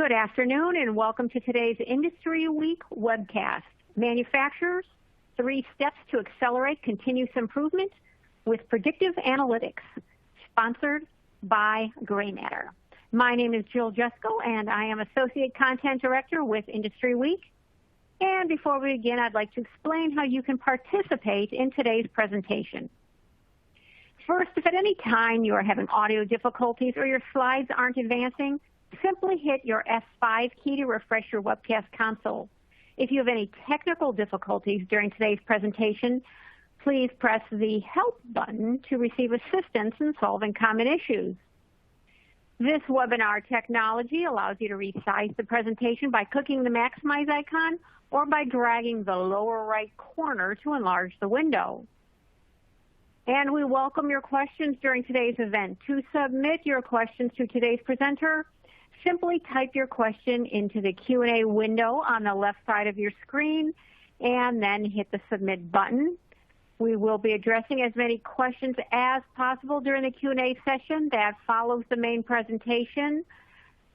Good afternoon and welcome to today's Industry Week webcast, Manufacturers, 3 Steps to Accelerate Continuous Improvement with Predictive Analytics, sponsored by GrayMatter. My name is Jill Jusko and I am Associate Content Director with Industry Week. And before we begin, I'd like to explain how you can participate in today's presentation. First, if at any time you are having audio difficulties or your slides aren't advancing, simply hit your F5 key to refresh your webcast console. If you have any technical difficulties during today's presentation, please press the Help button to receive assistance in solving common issues. This webinar technology allows you to resize the presentation by clicking the Maximize icon or by dragging the lower right corner to enlarge the window. And we welcome your questions during today's event. To submit your questions to today's presenter, simply type your question into the Q&A window on the left side of your screen and then hit the Submit button. We will be addressing as many questions as possible during the Q&A session that follows the main presentation.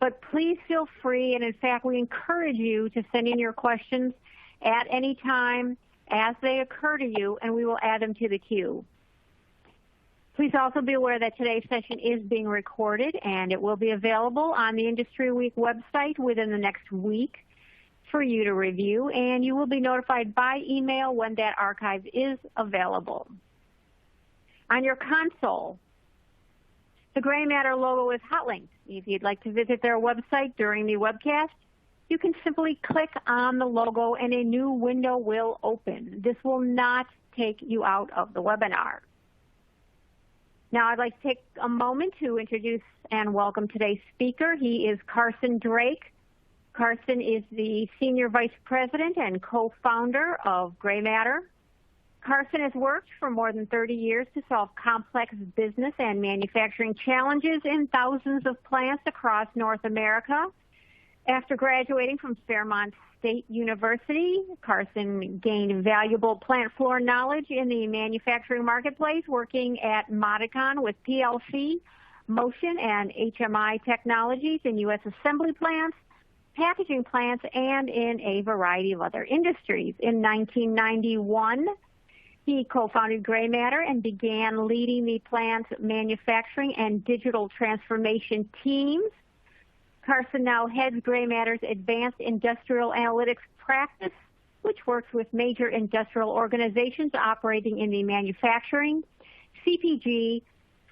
But please feel free, and in fact, we encourage you to send in your questions at any time as they occur to you, and we will add them to the queue. Please also be aware that today's session is being recorded and it will be available on the Industry Week website within the next week for you to review, and you will be notified by email when that archive is available. On your console, the GrayMatter logo is hot linked. If you'd like to visit their website during the webcast, you can simply click on the logo and a new window will open. This will not take you out of the webinar. Now, I'd like to take a moment to introduce and welcome today's speaker. He is Carson Drake. Carson is the Senior Vice President and co-founder of GrayMatter. Carson has worked for more than 30 years to solve complex business and manufacturing challenges in thousands of plants across North America. After graduating from Fairmont State University, Carson gained valuable plant floor knowledge in the manufacturing marketplace, working at Modicon with PLC, motion, and HMI technologies in U.S. assembly plants, packaging plants, and in a variety of other industries. In 1991, he co-founded GrayMatter and began leading the plant's manufacturing and digital transformation teams. Carson now heads GrayMatter's Advanced Industrial Analytics practice, which works with major industrial organizations operating in the manufacturing, CPG,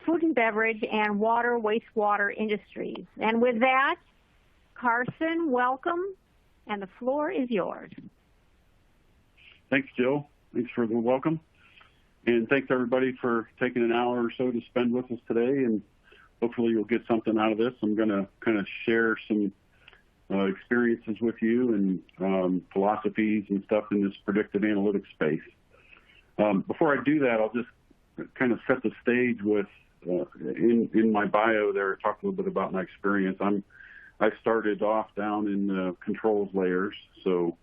food and beverage, and water, wastewater industries. And with that, Carson, welcome, and the floor is yours. Thanks, Jill. Thanks for the welcome. And thanks, everybody, for taking an hour or so to spend with us today. And hopefully you'll get something out of this. I'm going to kind of share some experiences with you and philosophies and stuff in this predictive analytics space. Before I do that, I'll just kind of set the stage with, in my bio there, talk a little bit about my experience. I started off down in the controls layers, so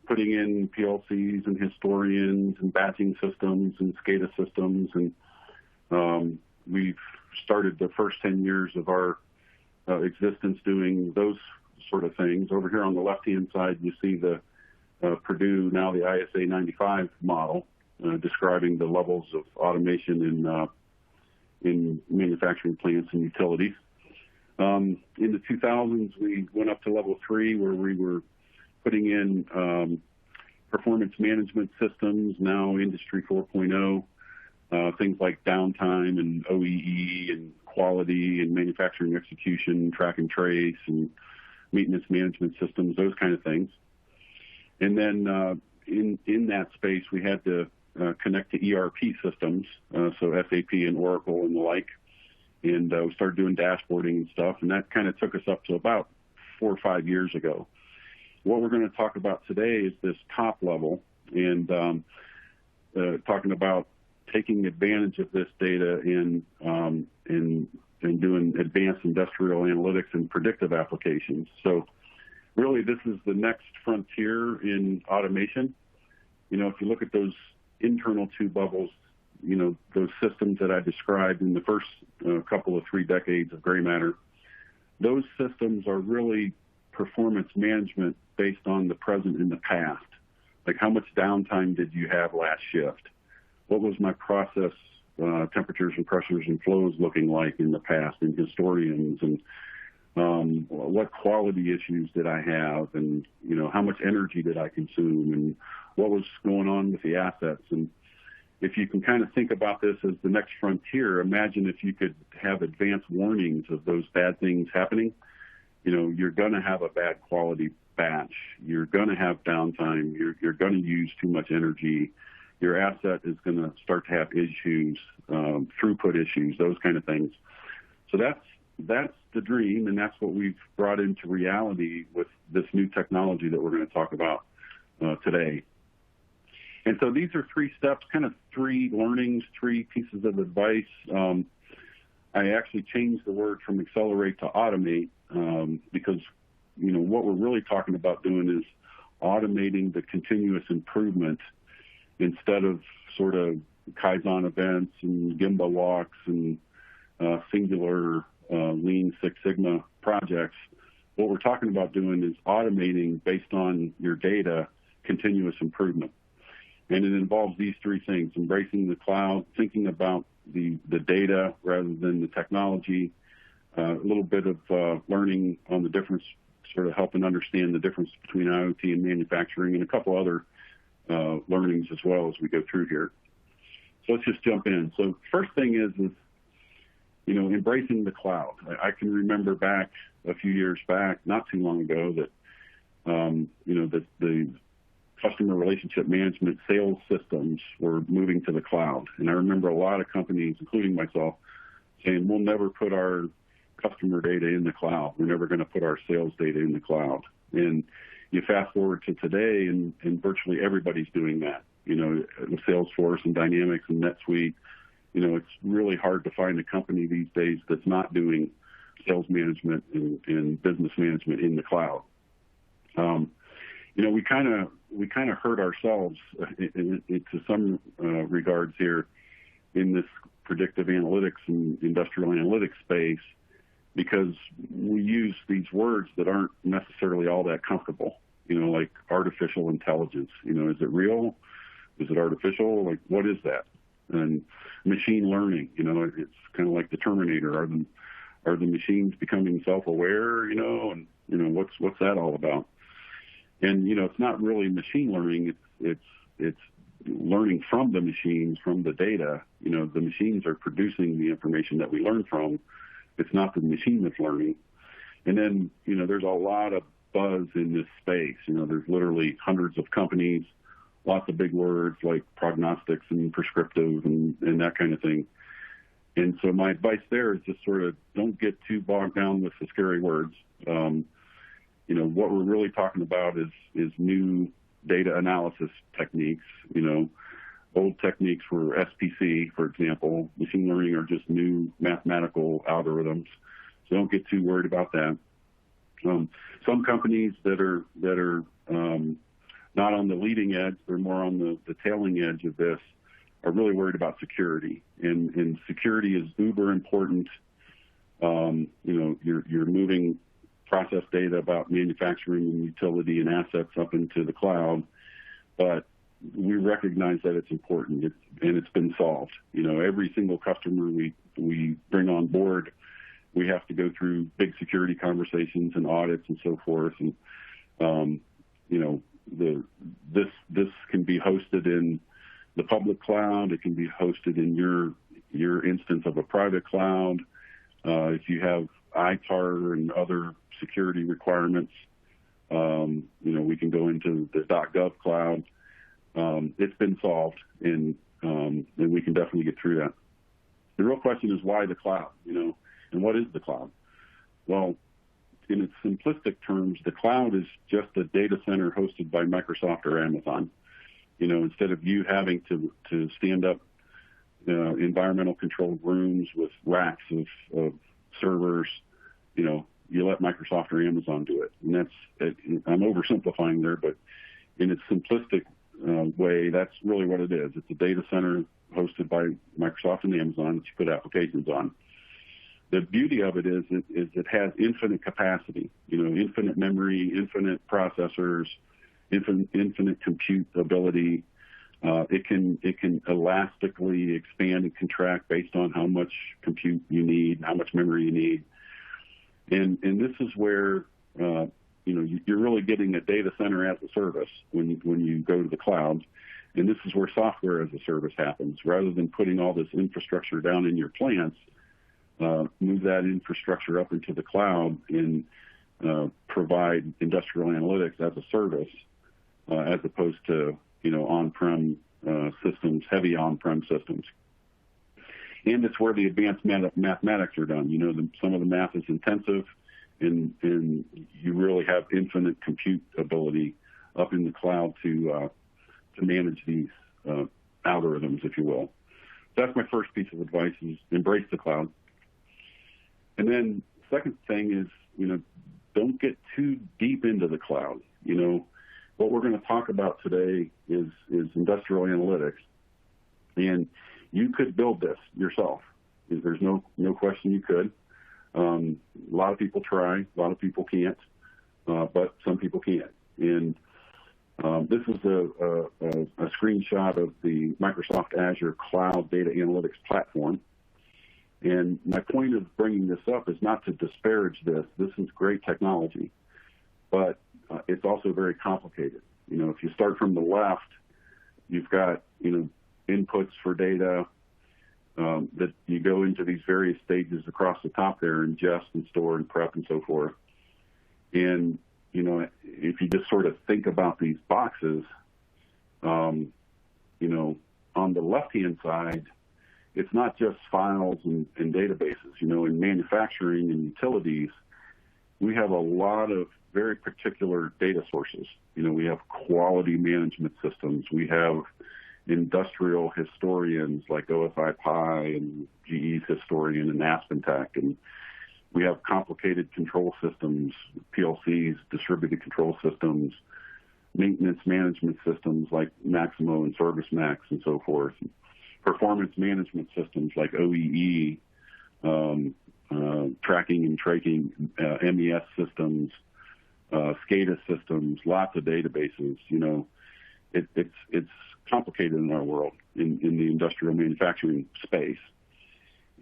putting in PLCs and historians and batching systems and SCADA systems, and we've started the first 10 years of our existence doing those sort of things. Over here on the left-hand side, you see the Purdue, now the ISA 95 model, describing the levels of automation in manufacturing plants and utilities. In the 2000s, we went up to level 3, where we were putting in performance management systems, now Industry 4.0, things like downtime and OEE and quality and manufacturing execution, track and trace and maintenance management systems, those kind of things. And then in that space, we had to connect to ERP systems, so SAP and Oracle and the like. And we started doing dashboarding and stuff, and that kind of took us up to about 4 or 5 years ago. What we're going to talk about today is this top level, and talking about taking advantage of this data in doing advanced industrial analytics and predictive applications. So really, this is the next frontier in automation. You know, if you look at those internal 2 bubbles, you know, those systems that I described in the first couple of 3 decades of GrayMatter, those systems are really performance management based on the present and the past. Like, how much downtime did you have last shift? What was my process temperatures and pressures and flows looking like in the past in historians? And what quality issues did I have? And, how much energy did I consume? And what was going on with the assets? And if you can kind of think about this as the next frontier, imagine if you could have advanced warnings of those bad things happening. You're going to have a bad quality batch. You're going to have downtime. You're going to use too much energy. Your asset is going to start to have issues, throughput issues, those kind of things. So that's the dream, and that's what we've brought into reality with this new technology that we're going to talk about today. And so these are 3 steps, kind of 3 learnings, 3 pieces of advice. I actually changed the word from accelerate to automate because, what we're really talking about doing is automating the continuous improvement instead of sort of Kaizen events and Gemba walks and singular Lean Six Sigma projects. What we're talking about doing is automating based on your data, continuous improvement. And it involves these 3 things: embracing the cloud, thinking about the data rather than the technology, a little bit of learning on the difference, sort of helping understand the difference between IoT and manufacturing, and a couple other learnings as well as we go through here. So let's just jump in. So first thing is embracing the cloud. I can remember back a few years back, not too long ago, that that the customer relationship management sales systems were moving to the cloud. And I remember a lot of companies, including myself, saying, we'll never put our customer data in the cloud. We're never going to put our sales data in the cloud. And you fast forward to today, and virtually everybody's doing that. With Salesforce and Dynamics and NetSuite, it's really hard to find a company these days that's not doing sales management and business management in the cloud. We kind of hurt ourselves to some regards here in this predictive analytics and industrial analytics space, because we use these words that aren't necessarily all that comfortable. Like artificial intelligence. Is it real? Is it artificial? Like, what is that? And machine learning. It's kind of like the Terminator. Are the machines becoming self-aware? And what's that all about? And it's not really machine learning. It's learning from the machines, from the data. The machines are producing the information that we learn from. It's not the machine that's learning. And then there's a lot of buzz in this space. There's literally hundreds of companies, lots of big words like prognostics and prescriptive and that kind of thing. And so my advice there is just sort of don't get too bogged down with the scary words. What we're really talking about is new data analysis techniques. Old techniques were SPC, for example. Machine learning are just new mathematical algorithms. So don't get too worried about that. Some companies that are not on the leading edge, they're more on the tailing edge of this, are really worried about security. And security is uber important. You're moving process data about manufacturing and utility and assets up into the cloud, but we recognize that it's important, and it's been solved. Every single customer we bring on board, we have to go through big security conversations and audits and so forth. And this can be hosted in the public cloud. It can be hosted in your instance of a private cloud. If you have ITAR and other security requirements, we can go into the .gov cloud. It's been solved, and we can definitely get through that. The real question is, why the cloud? And what is the cloud? Well, in its simplistic terms, the cloud is just a data center hosted by Microsoft or Amazon. Instead of you having to stand up environmental controlled rooms with racks of servers, you let Microsoft or Amazon do it. And I'm oversimplifying there, but in its simplistic way, that's really what it is. It's a data center hosted by Microsoft and Amazon that you put applications on. the beauty of it is it has infinite capacity, infinite memory, infinite processors, infinite compute ability. It can elastically expand and contract based on how much compute you need, how much memory you need. And this is where you're really getting a data center as a service when you go to the cloud. And this is where software as a service happens. Rather than putting all this infrastructure down in your plants, move that infrastructure up into the cloud and provide industrial analytics as a service, as opposed to on-prem systems, heavy on-prem systems. And it's where the advanced mathematics are done. Some of the math is intensive, and you really have infinite compute ability up in the cloud to manage these algorithms, if you will. So that's my first piece of advice: is embrace the cloud. And then second thing is, don't get too deep into the cloud. What we're going to talk about today is industrial analytics, and you could build this yourself. There's no question you could. A lot of people try, a lot of people can't, but some people can. And this is a screenshot of the Microsoft Azure Cloud Data Analytics Platform. And my point of bringing this up is not to disparage this. This is great technology, but it's also very complicated. If you start from the left, you've got, inputs for data that you go into these various stages across the top there, ingest and store and prep and so forth. And, if you just sort of think about these boxes, on the left-hand side, it's not just files and databases. In manufacturing and utilities, we have a lot of very particular data sources. We have quality management systems. We have industrial historians like OSI Pi and GE's historian and AspenTech. And we have complicated control systems, PLCs, distributed control systems, maintenance management systems like Maximo and ServiceMax and so forth. Performance management systems like OEE, tracking and tracking, MES systems, SCADA systems, lots of databases. It's complicated in our world, in the industrial manufacturing space.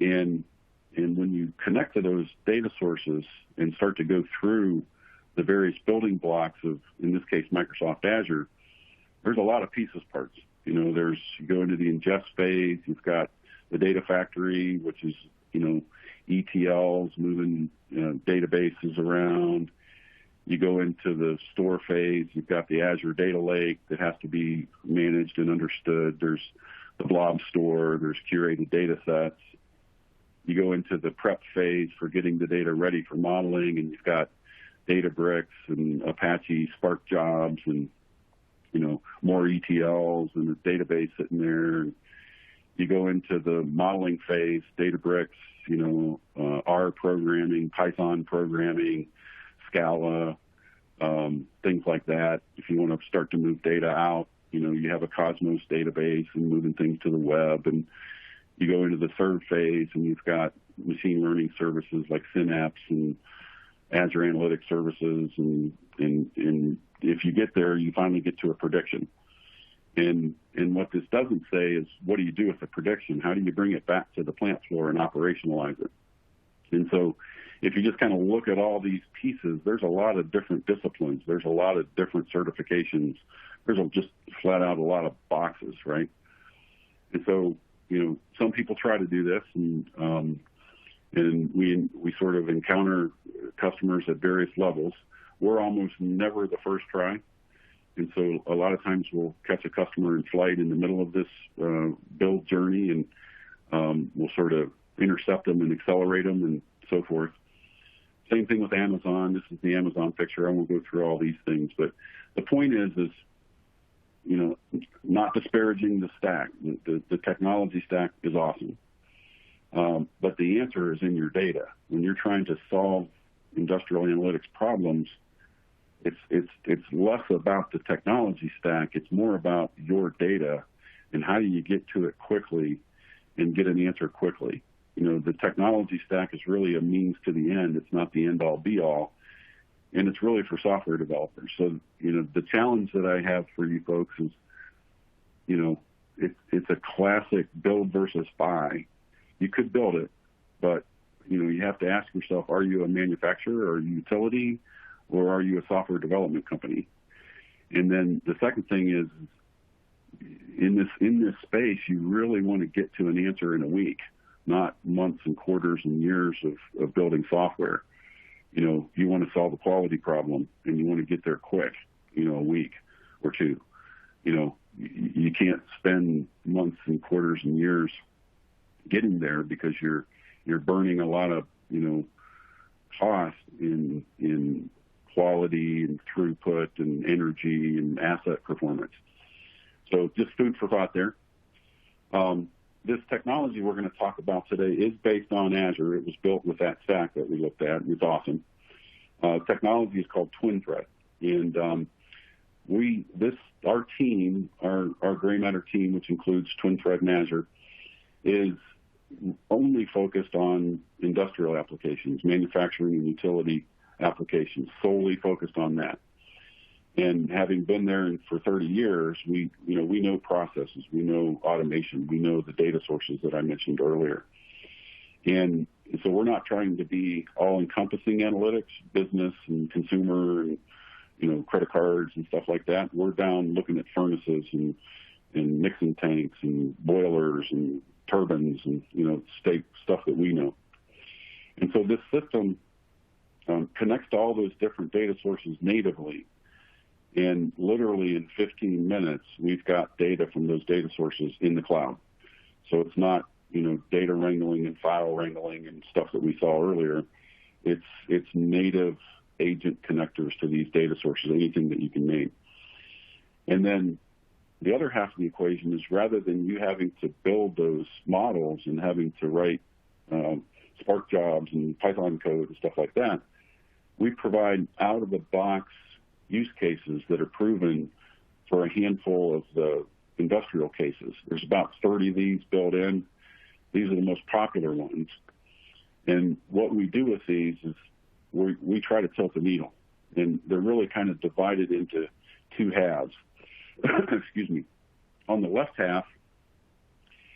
And when you connect to those data sources and start to go through the various building blocks of, in this case, Microsoft Azure, there's a lot of pieces parts. You go into the ingest phase, you've got the data factory, which is, ETLs, moving databases around. You go into the store phase, you've got the Azure Data Lake that has to be managed and understood. There's the blob store, there's curated data sets. You go into the prep phase for getting the data ready for modeling, and you've got Databricks and Apache Spark jobs and, more ETLs and a database sitting there. You go into the modeling phase, Databricks, R programming, Python programming, Scala, things like that. If you want to start to move data out, you have a Cosmos database and moving things to the web. And you go into the third phase, and you've got machine learning services like Synapse and Azure Analytics Services. And if you get there, you finally get to a prediction. And what this doesn't say is, what do you do with the prediction? How do you bring it back to the plant floor and operationalize it? And so if you just kind of look at all these pieces, there's a lot of different disciplines. There's a lot of different certifications. There's just flat out a lot of boxes, right? And so, some people try to do this, and we sort of encounter customers at various levels. We're almost never the first try. And so a lot of times we'll catch a customer in flight in the middle of this build journey, and we'll sort of intercept them and accelerate them and so forth. Same thing with Amazon. This is the Amazon picture. I won't go through all these things, but the point is not disparaging the stack. The technology stack is awesome. But the answer is in your data. When you're trying to solve industrial analytics problems, it's less about the technology stack. It's more about your data and how do you get to it quickly and get an answer quickly. the technology stack is really a means to the end. It's not the end all be all. And it's really for software developers. So, the challenge that I have for you folks is, it's a classic build versus buy. You could build it, but, you have to ask yourself, are you a manufacturer or a utility, or are you a software development company? And then the second thing is, in this space, you really want to get to an answer in a week, not months and quarters and years of building software. You want to solve a quality problem, and you want to get there quick, a week or two. You can't spend months and quarters and years getting there, because you're burning a lot of, cost in quality and throughput and energy and asset performance. So just food for thought there. This technology we're going to talk about today is based on Azure. It was built with that stack that we looked at. It was awesome. Technology is called TwinThread. And our team, our GrayMatter team, which includes TwinThread and Azure, is only focused on industrial applications, manufacturing and utility applications, solely focused on that. And having been there for 30 years, we know processes, we know automation, we know the data sources that I mentioned earlier. And so we're not trying to be all-encompassing analytics, business and consumer and, credit cards and stuff like that. We're down looking at furnaces and mixing tanks and boilers and turbines and, stuff that we know. And so this system connects to all those different data sources natively. And literally in 15 minutes, we've got data from those data sources in the cloud. So it's not, data wrangling and file wrangling and stuff that we saw earlier. It's native agent connectors to these data sources, anything that you can name. And then the other half of the equation is, rather than you having to build those models and having to write Spark jobs and Python code and stuff like that, we provide out-of-the-box use cases that are proven for a handful of the industrial cases. There's about 30 of these built in. These are the most popular ones. And what we do with these is we try to tilt the needle. And they're really kind of divided into two halves. Excuse me. On the left half,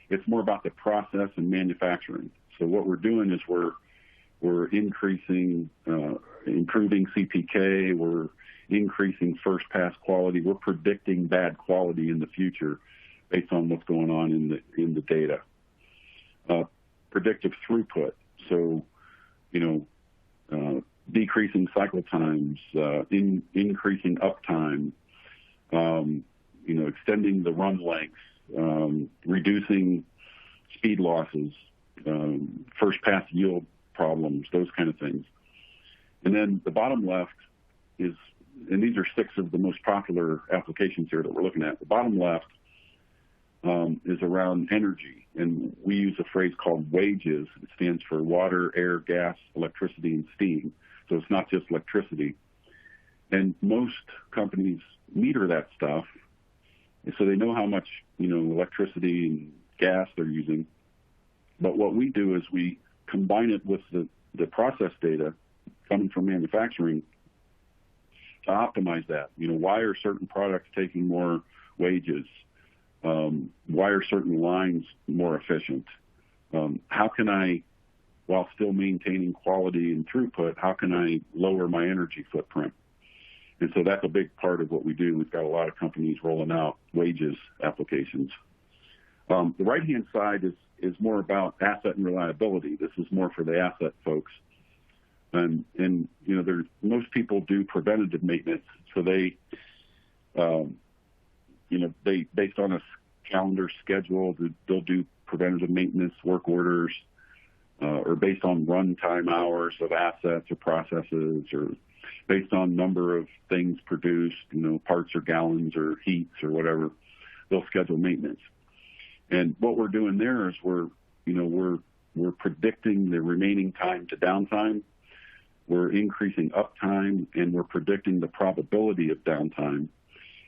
it's more about the process and manufacturing. So what we're doing is we're increasing, improving CPK, we're increasing first pass quality, we're predicting bad quality in the future based on what's going on in the data. Predictive throughput, so decreasing cycle times, increasing uptime, extending the run lengths, reducing speed losses, first pass yield problems, those kind of things. And then the bottom left is, and these are 6 of the most popular applications here that we're looking at. The bottom left is around energy, and we use a phrase called wages. It stands for water, air, gas, electricity, and steam. So it's not just electricity. And most companies meter that stuff, and so they know how much electricity and gas they're using. But what we do is we combine it with the process data coming from manufacturing to optimize that. Why are certain products taking more wages? Why are certain lines more efficient? How can I, while still maintaining quality and throughput, how can I lower my energy footprint? And so that's a big part of what we do. We've got a lot of companies rolling out wages applications. The right-hand side is more about asset and reliability. This is more for the asset folks. And most people do preventative maintenance. So they based on a calendar schedule, they'll do preventative maintenance work orders, or based on runtime hours of assets or processes, or based on number of things produced, parts or gallons or heats or whatever, they'll schedule maintenance. And what we're doing there is we're predicting the remaining time to downtime. We're increasing uptime, and we're predicting the probability of downtime.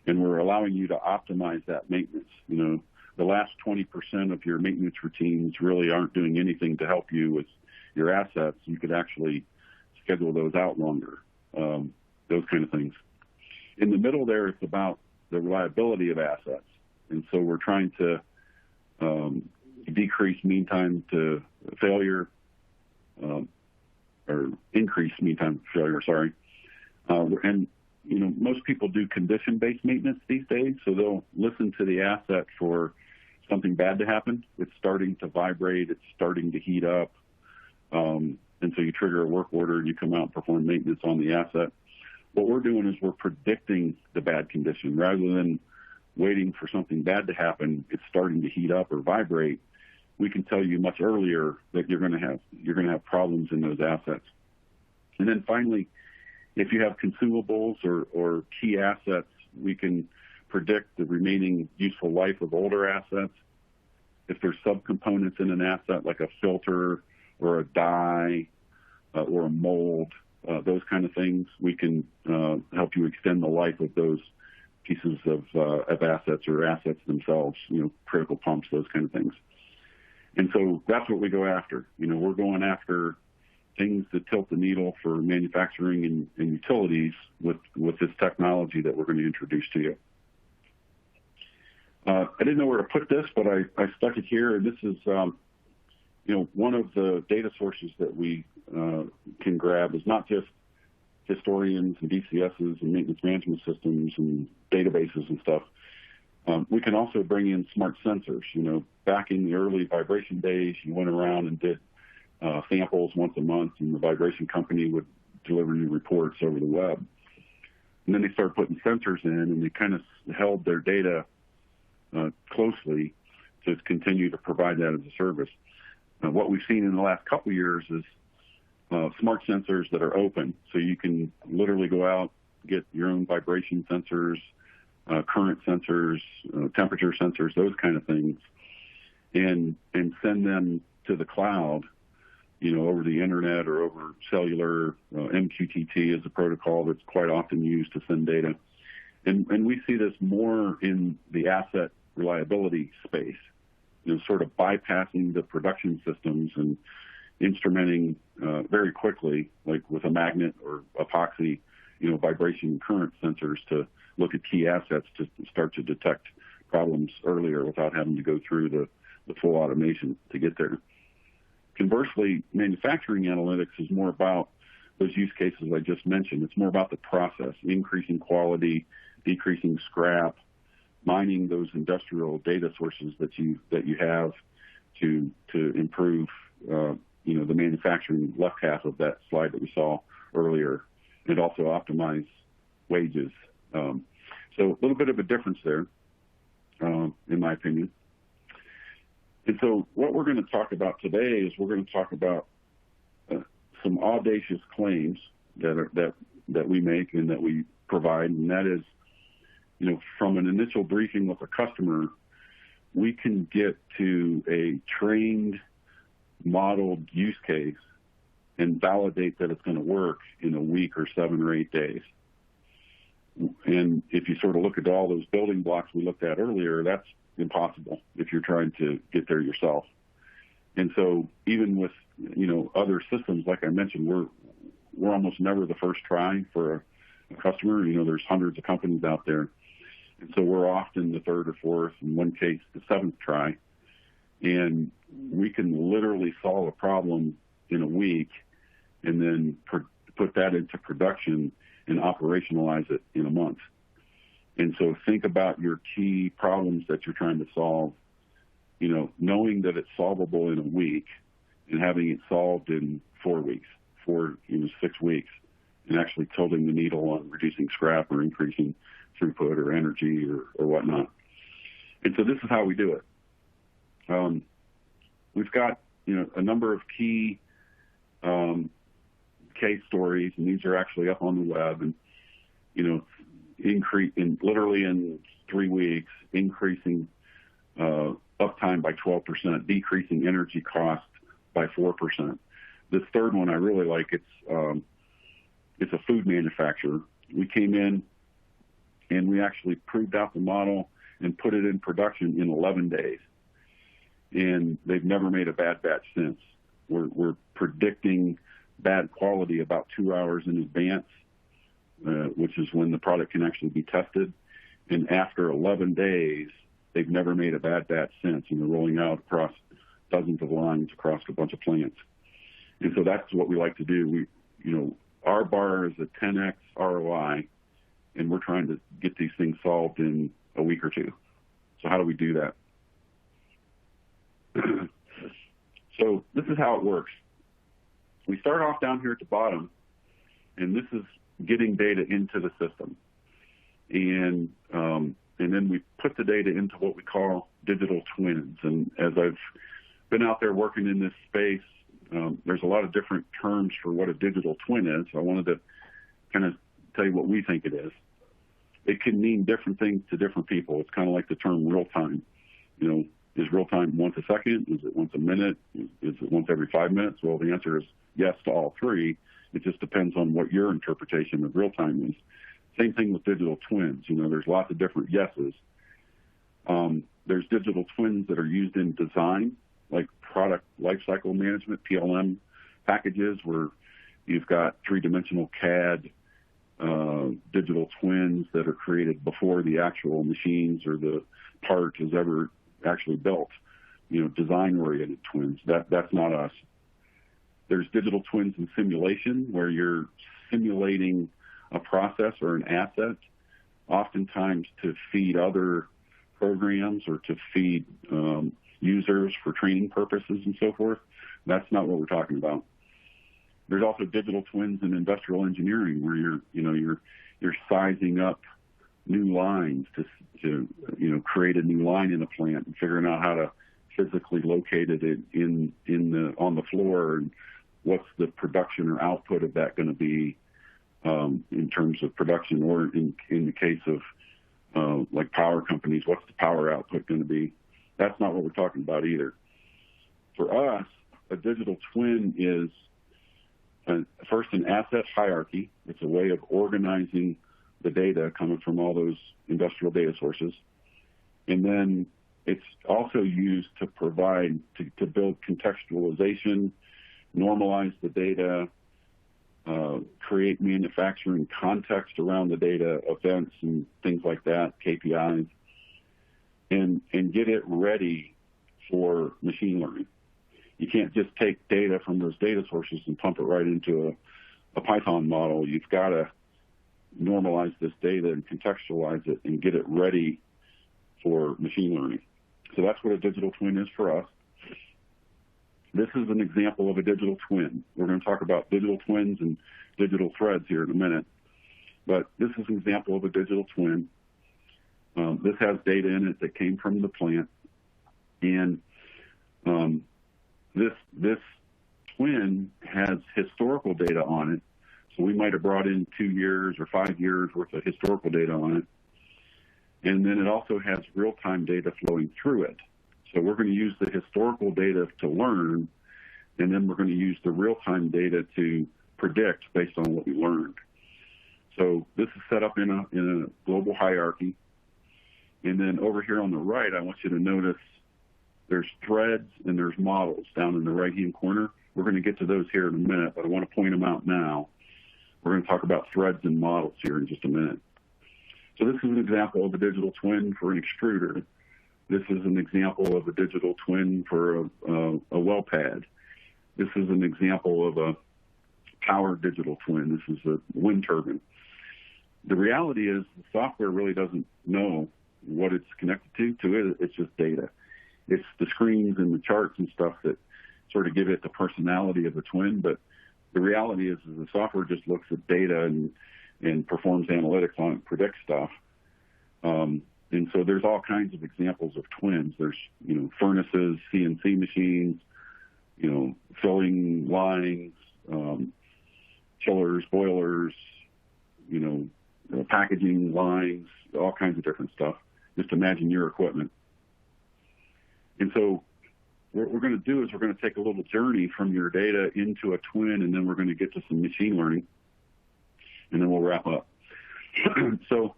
And we're allowing you to optimize that maintenance. the last 20% of your maintenance routines really aren't doing anything to help you with your assets, you could actually schedule those out longer, those kind of things. In the middle there, it's about the reliability of assets. And so we're trying to decrease mean time to failure, or increase mean time to failure, sorry. And, most people do condition-based maintenance these days, so they'll listen to the asset for something bad to happen. It's starting to vibrate, it's starting to heat up, and so you trigger a work order and you come out and perform maintenance on the asset. What we're doing is we're predicting the bad condition. Rather than waiting for something bad to happen, it's starting to heat up or vibrate, we can tell you much earlier that you're going to have problems in those assets. And then finally, if you have consumables or key assets, we can predict the remaining useful life of older assets. If there's subcomponents in an asset like a filter or a die or a mold, those kind of things, we can help you extend the life of those pieces of assets or assets themselves, critical pumps, those kind of things. And so that's what we go after. We're going after things that tilt the needle for manufacturing and utilities with this technology that we're going to introduce to you. I didn't know where to put this, but I stuck it here. And this is, one of the data sources that we can grab is not just historians and DCSs and maintenance management systems and databases and stuff. We can also bring in smart sensors. Back in the early vibration days, you went around and did samples once a month, and the vibration company would deliver you reports over the web. And then they started putting sensors in, and they kind of held their data closely to continue to provide that as a service. What we've seen in the last couple of years is smart sensors that are open, so you can literally go out, get your own vibration sensors, current sensors, temperature sensors, those kind of things, and send them to the cloud, over the internet or over cellular. MQTT is a protocol that's quite often used to send data. And we see this more in the asset reliability space, sort of bypassing the production systems and instrumenting very quickly, like with a magnet or epoxy, vibration and current sensors to look at key assets to start to detect problems earlier without having to go through the full automation to get there. Conversely, manufacturing analytics is more about those use cases I just mentioned. It's more about the process, increasing quality, decreasing scrap, mining those industrial data sources that you have to improve, the manufacturing left half of that slide that we saw earlier, and also optimize wages. So a little bit of a difference there, in my opinion. And so what we're going to talk about today is we're going to talk about some audacious claims that we make and that we provide, and that is, from an initial briefing with a customer, we can get to a trained, modeled use case and validate that it's going to work in a week or 7 or 8 days. And if you sort of look at all those building blocks we looked at earlier, that's impossible if you're trying to get there yourself. And so even with, other systems, like I mentioned, we're almost never the first try for a customer. There's hundreds of companies out there. And so we're often the third or fourth, in one case, the 7th try. And we can literally solve a problem in a week and then put that into production and operationalize it in a month. And so think about your key problems that you're trying to solve, knowing that it's solvable in a week and having it solved in 4 weeks, 6 weeks, and actually tilting the needle on reducing scrap or increasing throughput or energy or whatnot. And so this is how we do it. We've got, a number of key case stories, and these are actually up on the web, and, literally in 3 weeks, increasing uptime by 12%, decreasing energy cost by 4%. This third one I really like. It's a food manufacturer. We came in and we actually proved out the model and put it in production in 11 days. And they've never made a bad batch since. We're predicting bad quality about 2 hours in advance, which is when the product can actually be tested. And after 11 days, they've never made a bad batch since, and they're rolling out across dozens of lines across a bunch of plants. And so that's what we like to do. Our bar is a 10x ROI, and we're trying to get these things solved in a week or two. So how do we do that? So this is how it works. We start off down here at the bottom, and this is getting data into the system. And then we put the data into what we call digital twins. And as I've been out there working in this space, there's a lot of different terms for what a digital twin is. So I wanted to kind of tell you what we think it is. It can mean different things to different people. It's kind of like the term real time. Is real time once a second? Is it once a minute? Is it once every 5 minutes? Well, the answer is yes to all three. It just depends on what your interpretation of real time is. Same thing with digital twins. There's lots of different yeses. There's digital twins that are used in design, like product lifecycle management, PLM packages, where you've got three-dimensional CAD digital twins that are created before the actual machines or the part is ever actually built. Design-oriented twins. That's not us. There's digital twins in simulation, where you're simulating a process or an asset, oftentimes to feed other programs or to feed users for training purposes and so forth. That's not what we're talking about. There's also digital twins in industrial engineering, where you're sizing up new lines to create a new line in a plant and figuring out how to physically locate it on the floor, and what's the production or output of that going to be in terms of production, or in the case of like power companies, what's the power output going to be? That's not what we're talking about either. For us, a digital twin is first an asset hierarchy. It's a way of organizing the data coming from all those industrial data sources. And then it's also used to provide, to build contextualization, normalize the data, create manufacturing context around the data, events and things like that, KPIs, and get it ready for machine learning. You can't just take data from those data sources and pump it right into a Python model. You've got to normalize this data and contextualize it and get it ready for machine learning. So that's what a digital twin is for us. This is an example of a digital twin. We're going to talk about digital twins and digital threads here in a minute. But this is an example of a digital twin. This has data in it that came from the plant. And this twin has historical data on it. So we might have brought in 2 years or 5 years worth of historical data on it. And then it also has real-time data flowing through it. So we're going to use the historical data to learn, and then we're going to use the real-time data to predict based on what we learned. So this is set up in a global hierarchy. And then over here on the right, I want you to notice there's threads and there's models down in the right-hand corner. We're going to get to those here in a minute, but I want to point them out now. We're going to talk about threads and models here in just a minute. So this is an example of a digital twin for an extruder. This is an example of a digital twin for a well pad. This is an example of a power digital twin. This is a wind turbine. The reality is the software really doesn't know what it's connected to it. It's just data. It's the screens and the charts and stuff that sort of give it the personality of a twin. But the reality is the software just looks at data and performs analytics on it, predicts stuff. And so there's all kinds of examples of twins. There's, furnaces, CNC machines, filling lines, chillers, boilers, packaging lines, all kinds of different stuff. Just imagine your equipment. And so what we're going to do is we're going to take a little journey from your data into a twin, and then we're going to get to some machine learning, and then we'll wrap up. So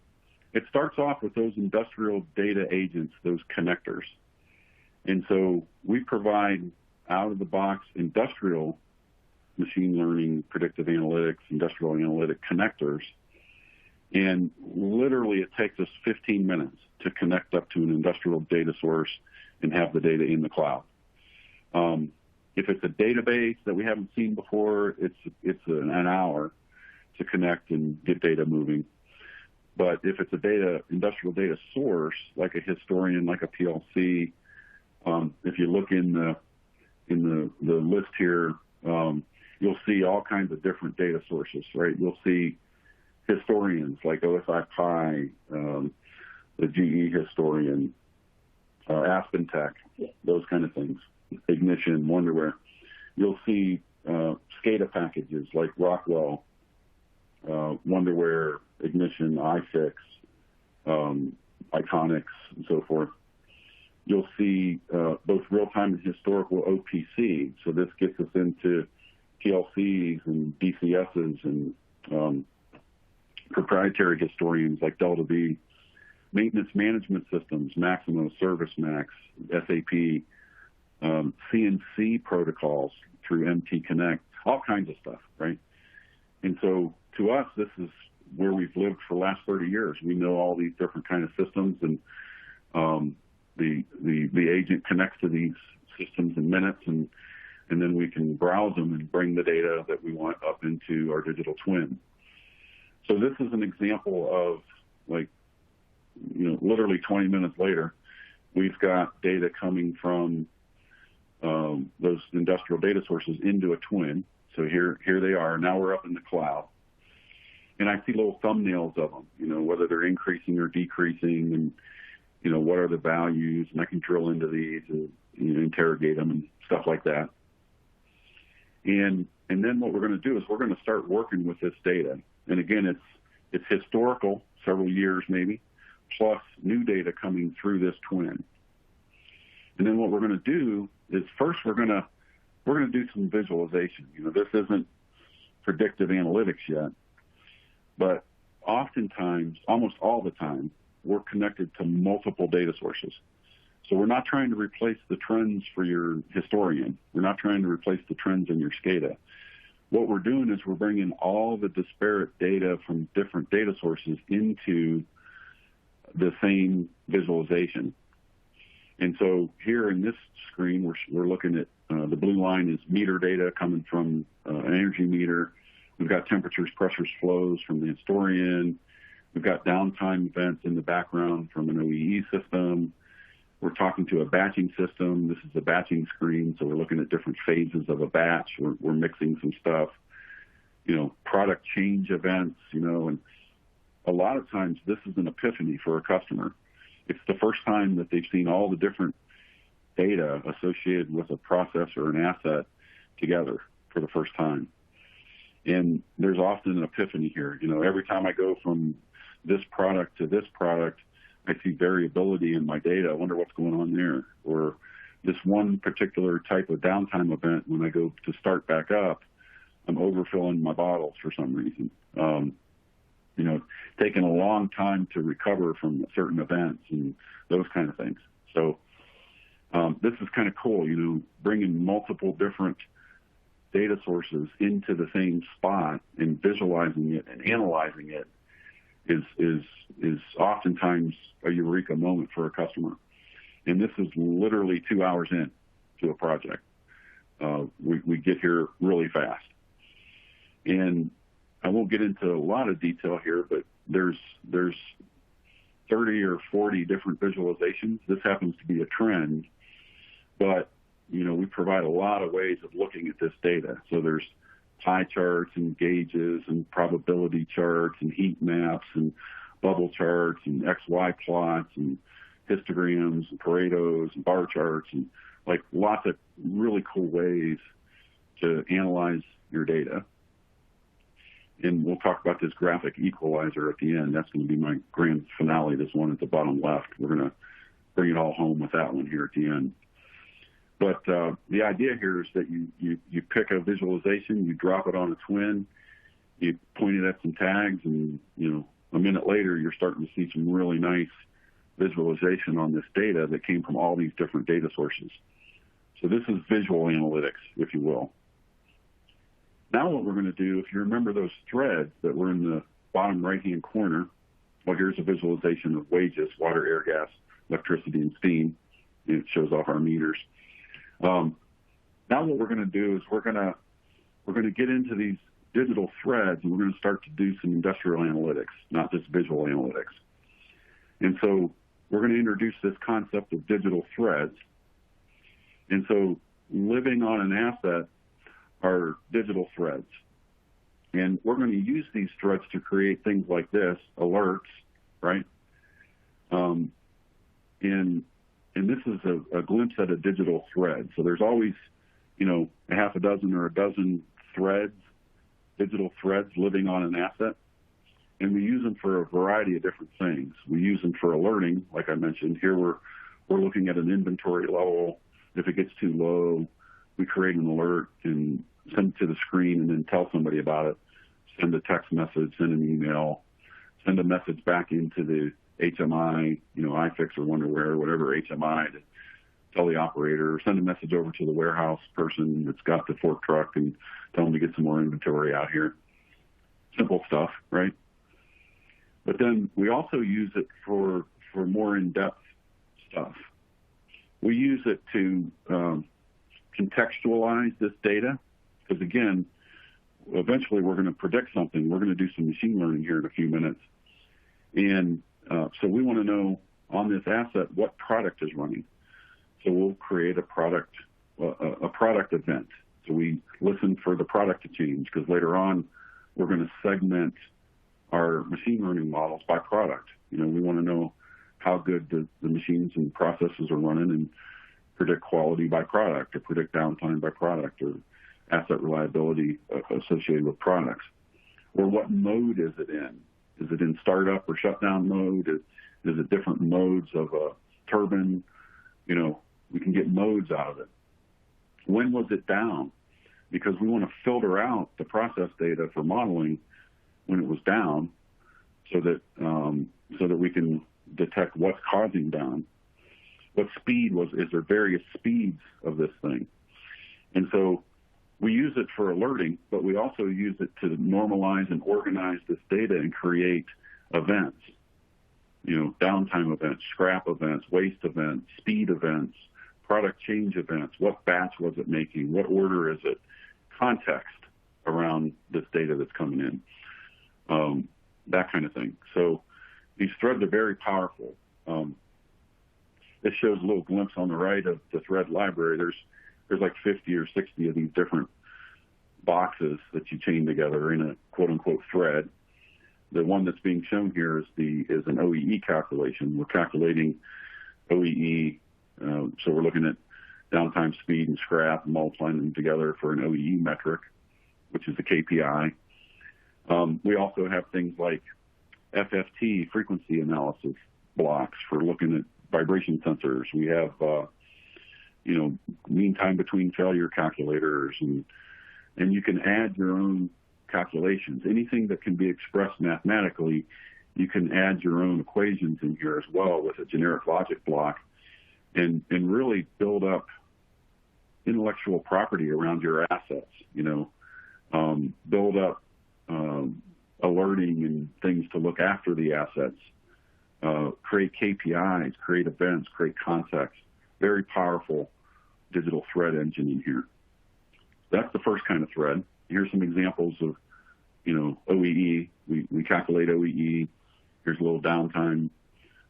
it starts off with those industrial data agents, those connectors. And so we provide out-of-the-box industrial machine learning, predictive analytics, industrial analytic connectors. And literally it takes us 15 minutes to connect up to an industrial data source and have the data in the cloud. If it's a database that we haven't seen before, it's an hour to connect and get data moving. But if it's a industrial data source, like a historian, like a PLC, if you look in the list here, you'll see all kinds of different data sources, right? You'll see historians like OSI Pi, the GE historian, Aspen Tech, those kind of things, Ignition, Wonderware. You'll see SCADA packages like Rockwell, Wonderware, Ignition, i6, Iconics, and so forth. You'll see both real-time and historical OPC. So this gets us into PLCs and DCSs and proprietary historians like Delta V, maintenance management systems, Maximo, ServiceMax, SAP, CNC protocols through MT Connect, all kinds of stuff, right? And so to us, this is where we've lived for the last 30 years. We know all these different kind of systems, and the agent connects to these systems in minutes, and then we can browse them and bring the data that we want up into our digital twin. So this is an example of, like, literally 20 minutes later, we've got data coming from those industrial data sources into a twin. So here they are. Now we're up in the cloud. And I see little thumbnails of them, whether they're increasing or decreasing, and, what are the values, and I can drill into these and interrogate them and stuff like that. And then what we're going to do is we're going to start working with this data. And again, it's historical, several years maybe, plus new data coming through this twin. And then what we're going to do is first we're going to do some visualization. This isn't predictive analytics yet, but oftentimes, almost all the time, we're connected to multiple data sources. So we're not trying to replace the trends for your historian. We're not trying to replace the trends in your SCADA. What we're doing is we're bringing all the disparate data from different data sources into the same visualization. And so here in this screen, we're looking at the blue line is meter data coming from an energy meter. We've got temperatures, pressures, flows from the historian. We've got downtime events in the background from an OEE system. We're talking to a batching system. This is a batching screen, so we're looking at different phases of a batch. We're mixing some stuff, product change events, and a lot of times this is an epiphany for a customer. It's the first time that they've seen all the different data associated with a process or an asset together for the first time. And there's often an epiphany here. Every time I go from this product to this product, I see variability in my data. I wonder what's going on there. Or this one particular type of downtime event, when I go to start back up, I'm overfilling my bottles for some reason. Taking a long time to recover from certain events and those kind of things. So this is kind of cool, bringing multiple different data sources into the same spot and visualizing it and analyzing it is oftentimes a eureka moment for a customer. And this is literally 2 hours in to a project. We get here really fast. And I won't get into a lot of detail here, but there's 30 or 40 different visualizations. This happens to be a trend, but we provide a lot of ways of looking at this data. So there's pie charts and gauges and probability charts and heat maps and bubble charts and XY plots and histograms and Paretos and bar charts and like lots of really cool ways to analyze your data. And we'll talk about this graphic equalizer at the end. That's going to be my grand finale, this one at the bottom left. We're going to bring it all home with that one here at the end. But the idea here is that you pick a visualization, you drop it on a twin, you point it at some tags, and a minute later, you're starting to see some really nice visualization on this data that came from all these different data sources. So this is visual analytics, if you will. Now what we're going to do, if you remember those threads that were in the bottom right-hand corner, well, here's a visualization of wages, water, air, gas, electricity, and steam. It shows off our meters. Now what we're going to do is we're going to get into these digital threads, and we're going to start to do some industrial analytics, not just visual analytics. And so we're going to introduce this concept of digital threads. And so living on an asset are digital threads. And we're going to use these threads to create things like this, alerts, right? And this is a glimpse at a digital thread. So there's always, a half a dozen or a dozen threads, digital threads living on an asset. And we use them for a variety of different things. We use them for alerting, like I mentioned. Here we're looking at an inventory level. If it gets too low, we create an alert and send it to the screen and then tell somebody about it. Send a text message, send an email, send a message back into the HMI, iFix or Wonderware, whatever HMI, to tell the operator, send a message over to the warehouse person that's got the fork truck and tell them to get some more inventory out here. Simple stuff, right? But then we also use it for more in-depth stuff. We use it to contextualize this data, because again, eventually we're going to predict something. We're going to do some machine learning here in a few minutes. And so we want to know on this asset what product is running. So we'll create a product event. So we listen for the product to change, because later on we're going to segment our machine learning models by product. We want to know how good the machines and processes are running and predict quality by product, or predict downtime by product, or asset reliability associated with products. Or what mode is it in? Is it in startup or shutdown mode? Is it different modes of a turbine? We can get modes out of it. When was it down? Because we want to filter out the process data for modeling when it was down, so that we can detect what's causing down. What speed is there various speeds of this thing? And so we use it for alerting, but we also use it to normalize and organize this data and create events. Downtime events, scrap events, waste events, speed events, product change events. What batch was it making? What order is it? Context around this data that's coming in. That kind of thing. So these threads are very powerful. This shows a little glimpse on the right of the thread library. There's like 50 or 60 of these different boxes that you chain together in a quote-unquote thread. The one that's being shown here is an OEE calculation. We're calculating OEE, so we're looking at downtime, speed, and scrap, and multiplying them together for an OEE metric, which is the KPI. We also have things like FFT, frequency analysis blocks, for looking at vibration sensors. We have, mean time between failure calculators, and you can add your own calculations. Anything that can be expressed mathematically, you can add your own equations in here as well with a generic logic block, and really build up intellectual property around your assets. Build up alerting and things to look after the assets, create KPIs, create events, create context. Very powerful digital thread engine in here. That's the first kind of thread. Here's some examples of, OEE. We calculate OEE. Here's a little downtime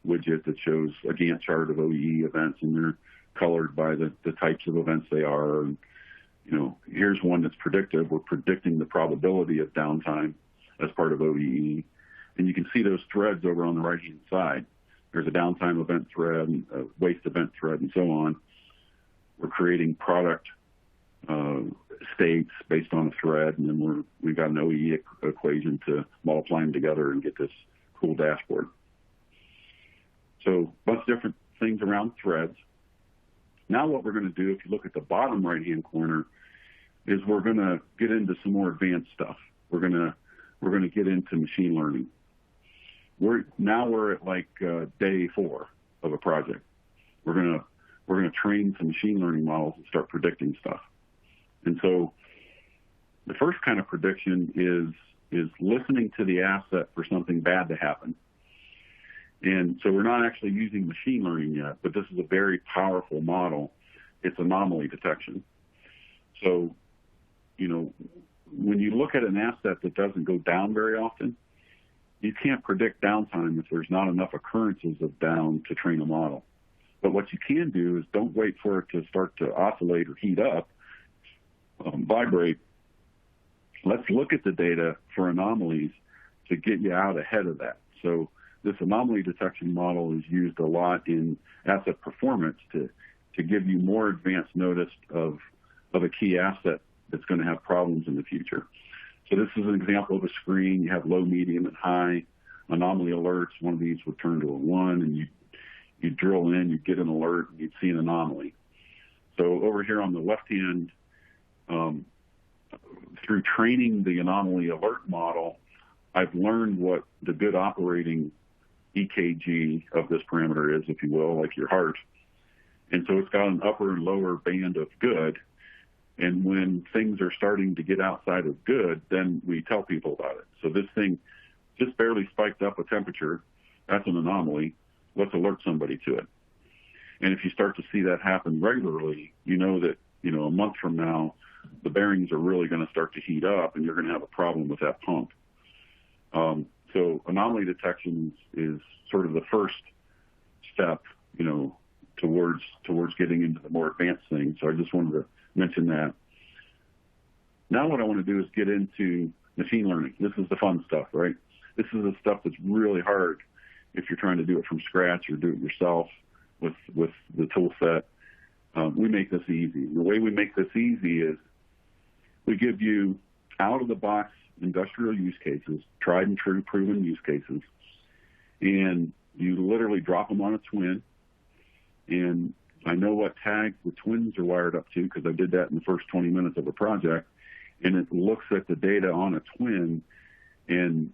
widget that shows a Gantt chart of OEE events, and they're colored by the types of events they are. And, here's one that's predictive. We're predicting the probability of downtime as part of OEE. And you can see those threads over on the right-hand side. There's a downtime event thread, a waste event thread, and so on. We're creating product states based on a thread, and then we've got an OEE equation to multiply them together and get this cool dashboard. So a bunch of different things around threads. Now what we're going to do, if you look at the bottom right-hand corner, is we're going to get into some more advanced stuff. We're going to get into machine learning. we're at like day 4 of a project. We're gonna train some machine learning models and start predicting stuff. And so the first kind of prediction is listening to the asset for something bad to happen. And so we're not actually using machine learning yet, but this is a very powerful model. It's anomaly detection. So, when you look at an asset that doesn't go down very often, you can't predict downtime if there's not enough occurrences of down to train a model. But what you can do is don't wait for it to start to oscillate or heat up, vibrate. Let's look at the data for anomalies to get you out ahead of that. So this anomaly detection model is used a lot in asset performance to give you more advanced notice of a key asset that's going to have problems in the future. So this is an example of a screen. You have low, medium, and high anomaly alerts. One of these would turn to a 1, and you drill in, you get an alert, and you'd see an anomaly. So over here on the left hand, through training the anomaly alert model, I've learned what the good operating EKG of this parameter is, if you will, like your heart. And so it's got an upper and lower band of good. And when things are starting to get outside of good, then we tell people about it. So this thing just barely spiked up a temperature. That's an anomaly. Let's alert somebody to it. And if you start to see that happen regularly, you know that, a month from now, the bearings are really going to start to heat up and you're going to have a problem with that pump. So anomaly detection is sort of the first step, towards getting into the more advanced things. So I just wanted to mention that. Now what I want to do is get into machine learning. This is the fun stuff, right? This is the stuff that's really hard if you're trying to do it from scratch or do it yourself with the tool set. We make this easy. The way we make this easy is we give you out-of-the-box industrial use cases, tried and true proven use cases, and you literally drop them on a twin. And I know what tags the twins are wired up to because I did that in the first 20 minutes of a project. And it looks at the data on a twin and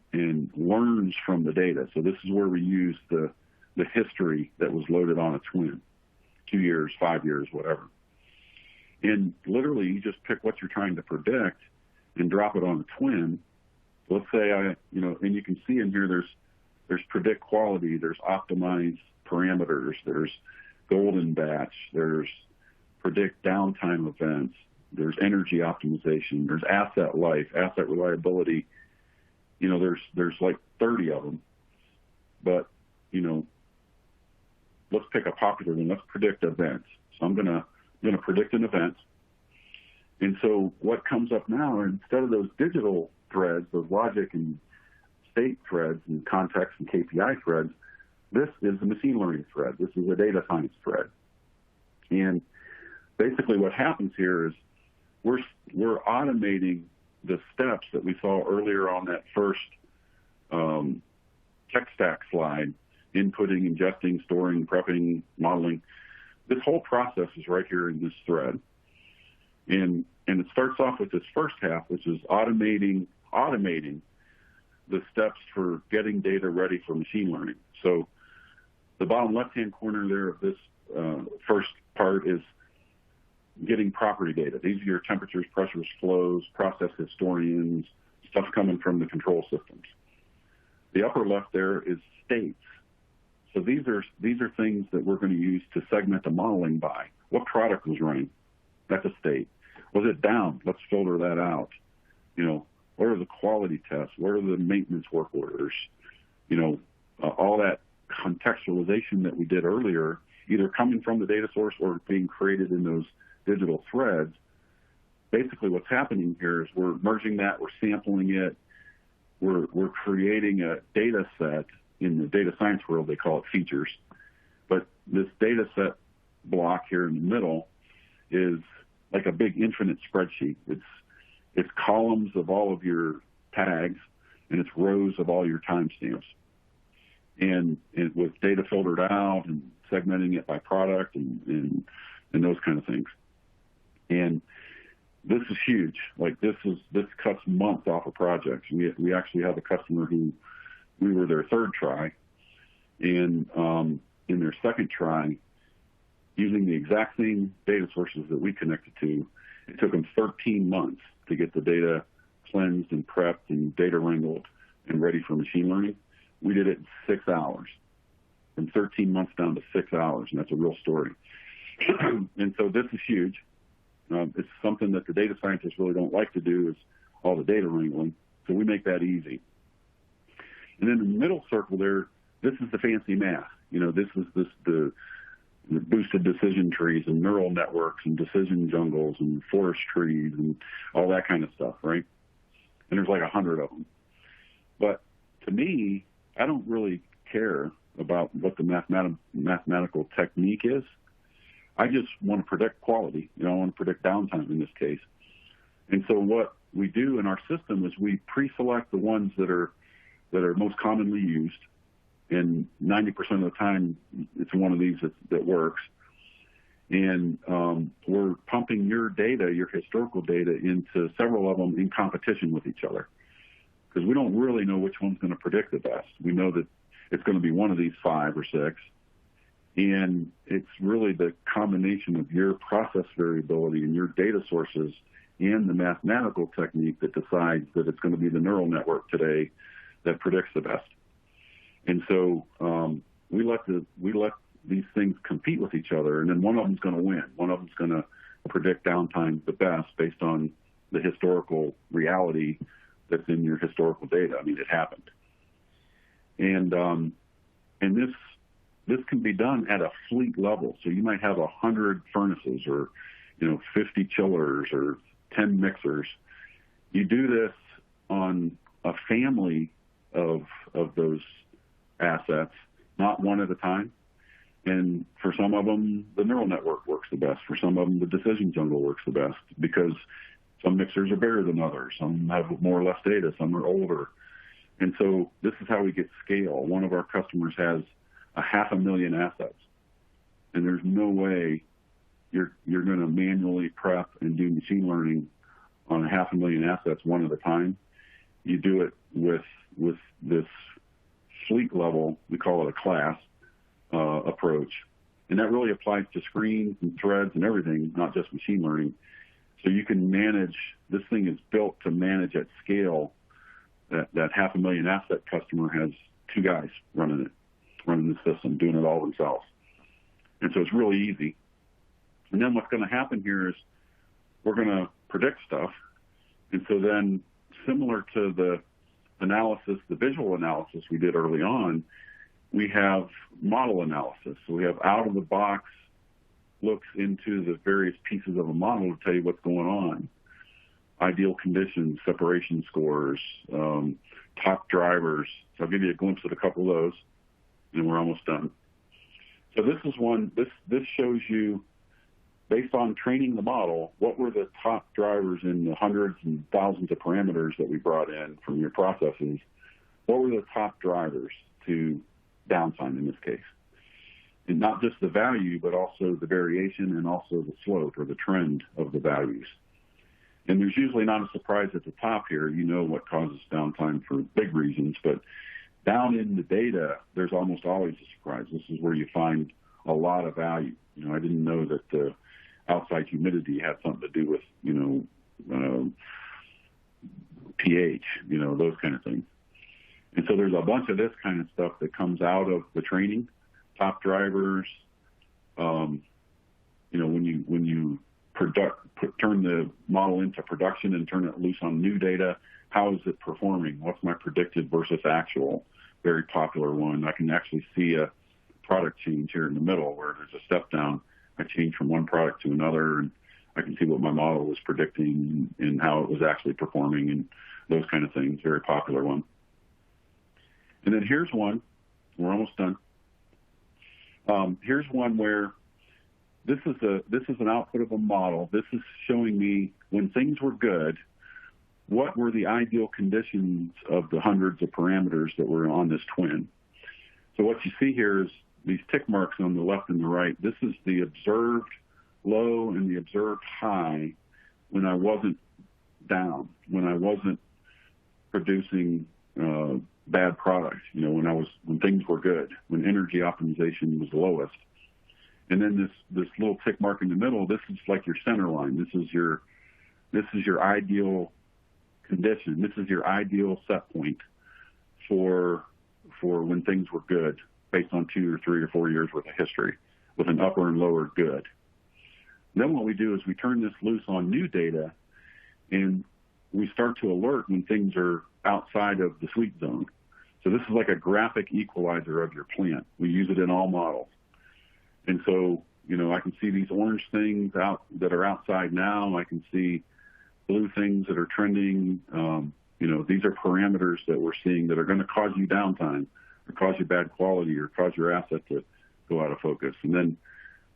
learns from the data. So this is where we use the history that was loaded on a twin, 2 years, 5 years, whatever. And literally you just pick what you're trying to predict and drop it on a twin. Let's say and you can see in here there's predict quality, there's optimize parameters, there's golden batch, there's predict downtime events, there's energy optimization, there's asset life, asset reliability. There's like 30 of them. But, let's pick a popular one. Let's predict events. So I'm gonna predict an event. And so what comes up now, instead of those digital threads, those logic and state threads and context and KPI threads, this is a machine learning thread. This is a data science thread. And basically what happens here is we're automating the steps that we saw earlier on that first tech stack slide, inputting, ingesting, storing, prepping, modeling. This whole process is right here in this thread. And it starts off with this first half, which is automating the steps for getting data ready for machine learning. So the bottom left-hand corner there of this first part is getting property data. These are your temperatures, pressures, flows, process historians, stuff coming from the control systems. The upper left there is states. So these are things that we're going to use to segment the modeling by. What product was running? That's a state. Was it down? Let's filter that out. What are the quality tests? What are the maintenance work orders? All that contextualization that we did earlier, either coming from the data source or being created in those digital threads. Basically what's happening here is we're merging that, we're sampling it, we're creating a data set. In the data science world, they call it features. But this data set block here in the middle is like a big infinite spreadsheet. It's columns of all of your tags, and it's rows of all your timestamps. And with data filtered out and segmenting it by product and those kind of things. And this is huge. Like this cuts months off of projects. We actually have a customer who we were their third try, and in their second try, using the exact same data sources that we connected to, it took them 13 months to get the data cleansed and prepped and data wrangled and ready for machine learning. We did it in 6 hours, from 13 months down to 6 hours, and that's a real story. And so this is huge. It's something that the data scientists really don't like to do, is all the data wrangling. So we make that easy. And then in the middle circle there, this is the fancy math. This is the boosted decision trees and neural networks and decision jungles and forest trees and all that kind of stuff, right? And there's like 100 of them. But to me, I don't really care about what the mathematical technique is. I just want to predict quality. I want to predict downtime in this case. And so what we do in our system is we pre-select the ones that are most commonly used, and 90% of the time it's one of these that works. And we're pumping your data, your historical data, into several of them in competition with each other, because we don't really know which one's going to predict the best. We know that it's going to be one of these 5 or 6. And it's really the combination of your process variability and your data sources and the mathematical technique that decides that it's going to be the neural network today that predicts the best. And so we let these things compete with each other, and then one of them's going to win. One of them's going to predict downtime the best based on the historical reality that's in your historical data. I mean, it happened. And this can be done at a fleet level. So you might have 100 furnaces or 50 chillers or 10 mixers. You do this on a family of those assets, not one at a time. And for some of them, the neural network works the best. For some of them, the decision jungle works the best, because some mixers are bigger than others. Some have more or less data. Some are older. And so this is how we get scale. One of our customers has 500,000 assets, and there's no way you're going to manually prep and do machine learning on 500,000 assets one at a time. You do it with this fleet level, we call it a class approach, and that really applies to screens and threads and everything, not just machine learning. So you can manage, this thing is built to manage at scale. That 500,000 asset customer has 2 guys running the system, doing it all themselves. And so it's really easy. And then what's going to happen here is we're going to predict stuff. And so then, similar to the analysis, the visual analysis we did early on, we have model analysis. So we have out-of-the-box looks into the various pieces of a model to tell you what's going on. Ideal conditions, separation scores, top drivers. So I'll give you a glimpse at a couple of those, and we're almost done. So this is one, this shows you, based on training the model, what were the top drivers in the hundreds and thousands of parameters that we brought in from your processes. What were the top drivers to downtime in this case? And not just the value, but also the variation and also the slope or the trend of the values. And there's usually not a surprise at the top here. You know what causes downtime for big reasons, but down in the data, there's almost always a surprise. This is where you find a lot of value. I didn't know that the outside humidity had something to do with, pH, those kind of things. And so there's a bunch of this kind of stuff that comes out of the training, top drivers, when you turn the model into production and turn it loose on new data, how is it performing? What's my predicted versus actual? Very popular one. I can actually see a product change here in the middle where there's a step down. I change from one product to another, and I can see what my model was predicting and how it was actually performing and those kind of things. Very popular one. And then here's one. We're almost done. Here's one where this is an output of a model. This is showing me when things were good, what were the ideal conditions of the hundreds of parameters that were on this twin. So what you see here is these tick marks on the left and the right. This is the observed low and the observed high when I wasn't down, when I wasn't producing bad products, when things were good, when energy optimization was lowest. And then this little tick mark in the middle, this is like your center line. This is your ideal condition. This is your ideal set point for when things were good, based on 2 or 3 or 4 years worth of history, with an upper and lower good. Then what we do is we turn this loose on new data, and we start to alert when things are outside of the sweet zone. So this is like a graphic equalizer of your plant. We use it in all models. And so, I can see these orange things out that are outside now. I can see blue things that are trending. These are parameters that we're seeing that are going to cause you downtime, or cause you bad quality, or cause your asset to go out of focus. And then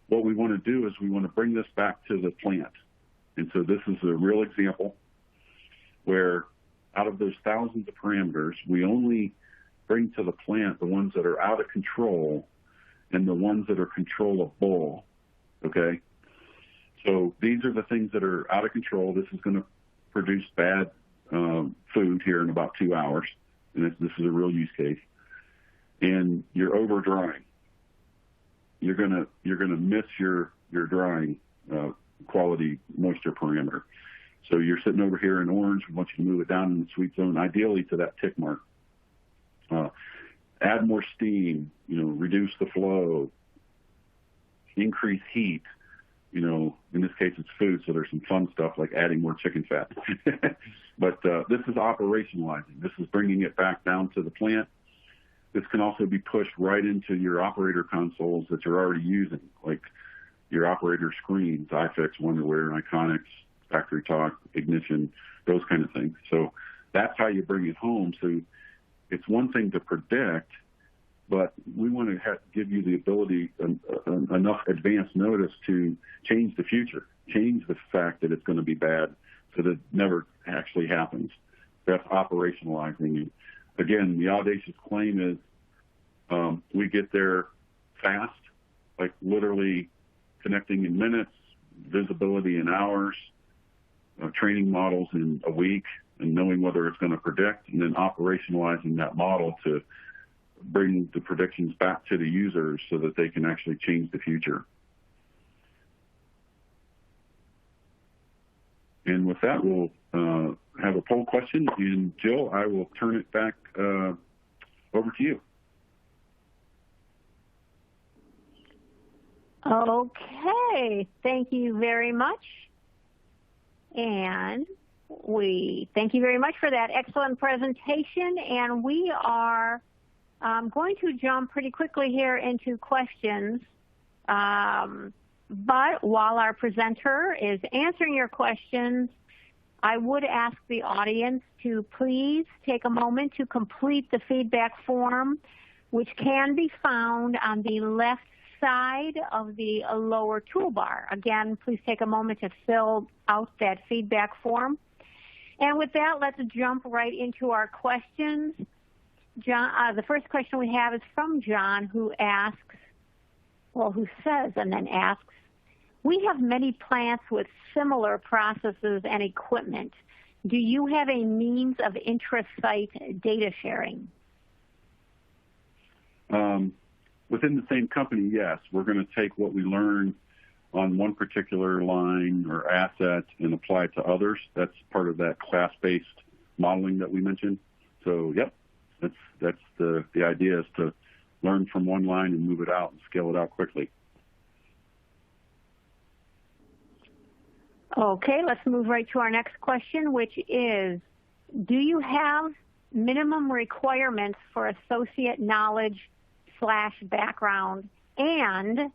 what we want to do is we want to bring this back to the plant. And so this is a real example where out of those thousands of parameters, we only bring to the plant the ones that are out of control and the ones that are controllable, okay? So these are the things that are out of control. This is going to produce bad food here in about 2 hours, and this is a real use case. And you're over drying. You're gonna miss your drying quality moisture parameter. So you're sitting over here in orange. We want you to move it down in the sweet zone, ideally to that tick mark. Add more steam, reduce the flow, increase heat. In this case, it's food, so there's some fun stuff like adding more chicken fat. But this is operationalizing. This is bringing it back down to the plant. This can also be pushed right into your operator consoles that you're already using, like your operator screens, iFix, Wonderware, Iconics, Factory Talk, Ignition, those kind of things. So that's how you bring it home. So it's one thing to predict, but we want to give you the ability, enough advance notice to change the future, change the fact that it's going to be bad so that it never actually happens. That's operationalizing. Again, the audacious claim is we get there fast, like literally connecting in minutes, visibility in hours, training models in a week, and knowing whether it's going to predict, and then operationalizing that model to bring the predictions back to the users so that they can actually change the future. And with that, we'll have a poll question. And Jill, I will turn it back over to you. Okay, thank you very much. And we thank you very much for that excellent presentation. And we are going to jump pretty quickly here into questions. But while our presenter is answering your questions, I would ask the audience to please take a moment to complete the feedback form, which can be found on the left side of the lower toolbar. Again, please take a moment to fill out that feedback form. And with that, let's jump right into our questions. John, the first question we have is from John, who says and then asks, we have many plants with similar processes and equipment. Do you have a means of intra-site data sharing? Within the same company, yes. We're going to take what we learn on one particular line or asset and apply it to others. That's part of that class-based modeling that we mentioned. So, yep, that's the idea, is to learn from one line and move it out and scale it out quickly. Okay, let's move right to our next question, which is, do you have minimum requirements for associate knowledge/background, and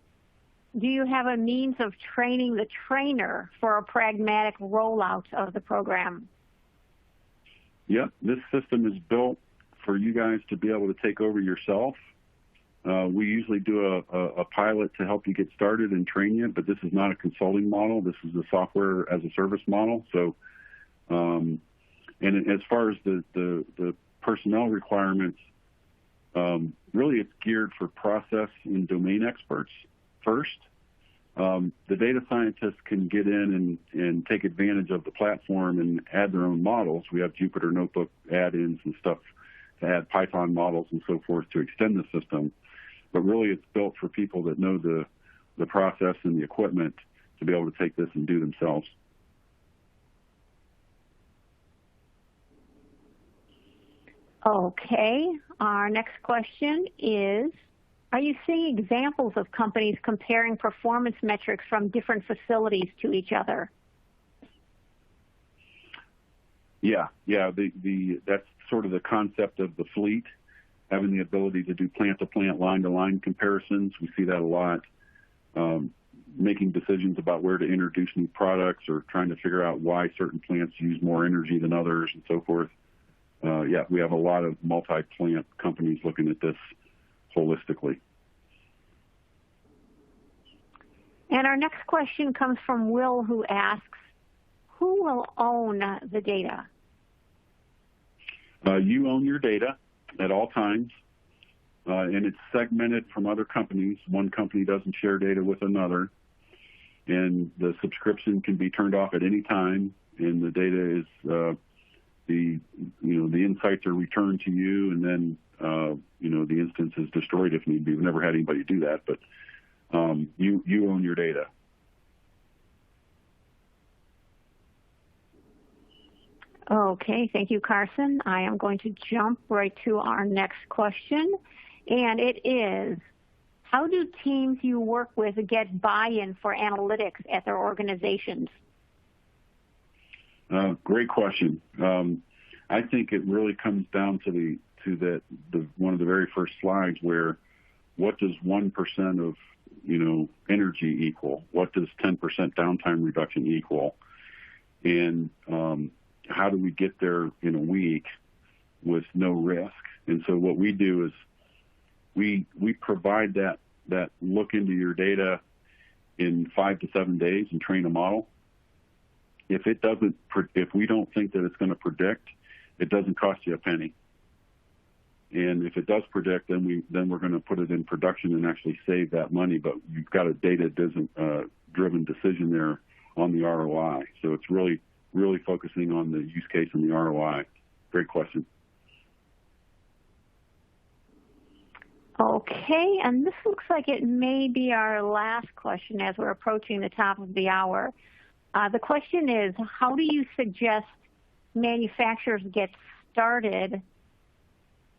do you have a means of training the trainer for a pragmatic rollout of the program? Yep, this system is built for you guys to be able to take over yourself. We usually do a pilot to help you get started and train you, but this is not a consulting model. This is a software as a service model. So, and as far as the personnel requirements, really it's geared for process and domain experts first. The data scientists can get in and take advantage of the platform and add their own models. We have Jupyter Notebook add-ins and stuff add Python models and so forth to extend the system. But really, it's built for people that know the process and the equipment to be able to take this and do themselves. Okay, our next question is, are you seeing examples of companies comparing performance metrics from different facilities to each other? Yeah. That's sort of the concept of the fleet, having the ability to do plant-to-plant, line-to-line comparisons. We see that a lot. Making decisions about where to introduce new products or trying to figure out why certain plants use more energy than others and so forth. We have a lot of multi-plant companies looking at this holistically. And our next question comes from Will, who asks, who will own the data? You own your data at all times, and it's segmented from other companies. One company doesn't share data with another, and the subscription can be turned off at any time, and the data is the insights are returned to you, and then the instance is destroyed if need be. We've never had anybody do that, but you own your data. Okay, thank you, Carson. I am going to jump right to our next question, and it is, how do teams you work with get buy-in for analytics at their organizations? Great question. I think it really comes down to one of the very first slides where what does 1% of energy equal? What does 10% downtime reduction equal? And how do we get there in a week with no risk? And so what we do is we provide that look into your data in 5 to 7 days and train a model. If we don't think that it's going to predict, it doesn't cost you a penny. And if it does predict, then we're going to put it in production and actually save that money. But you've got a data-driven decision there on the ROI. So it's really focusing on the use case and the ROI. Great question. Okay, and this looks like it may be our last question as we're approaching the top of the hour. The question is, how do you suggest manufacturers get started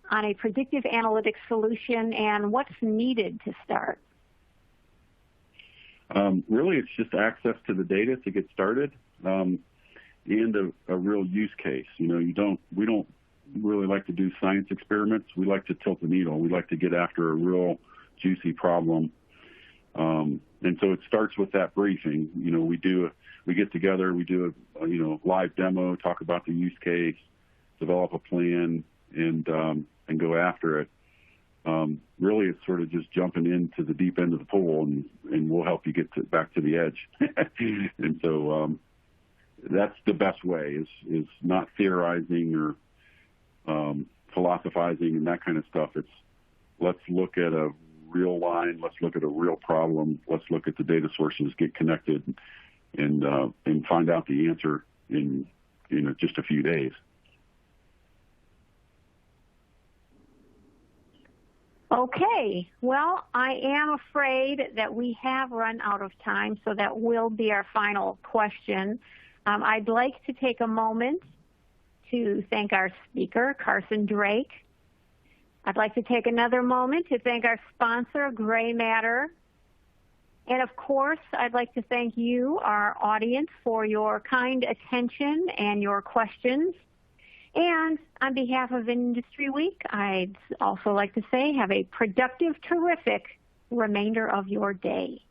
on a predictive analytics solution, and what's needed to start? Really, it's just access to the data to get started, and a real use case. We don't really like to do science experiments. We like to tilt the needle. We like to get after a real juicy problem. And so it starts with that briefing. We get together, we do a live demo, talk about the use case, develop a plan, and go after it. Really, it's sort of just jumping into the deep end of the pool, and we'll help you get back to the edge. And so that's the best way, is not theorizing or philosophizing and that kind of stuff. It's let's look at a real line, let's look at a real problem, let's look at the data sources, get connected, and find out the answer in just a few days. Okay, well, I am afraid that we have run out of time, so that will be our final question. I'd like to take a moment to thank our speaker, Carson Drake. I'd like to take another moment to thank our sponsor, GrayMatter. And of course, I'd like to thank you, our audience, for your kind attention and your questions. And on behalf of Industry Week, I'd also like to say have a productive, terrific remainder of your day.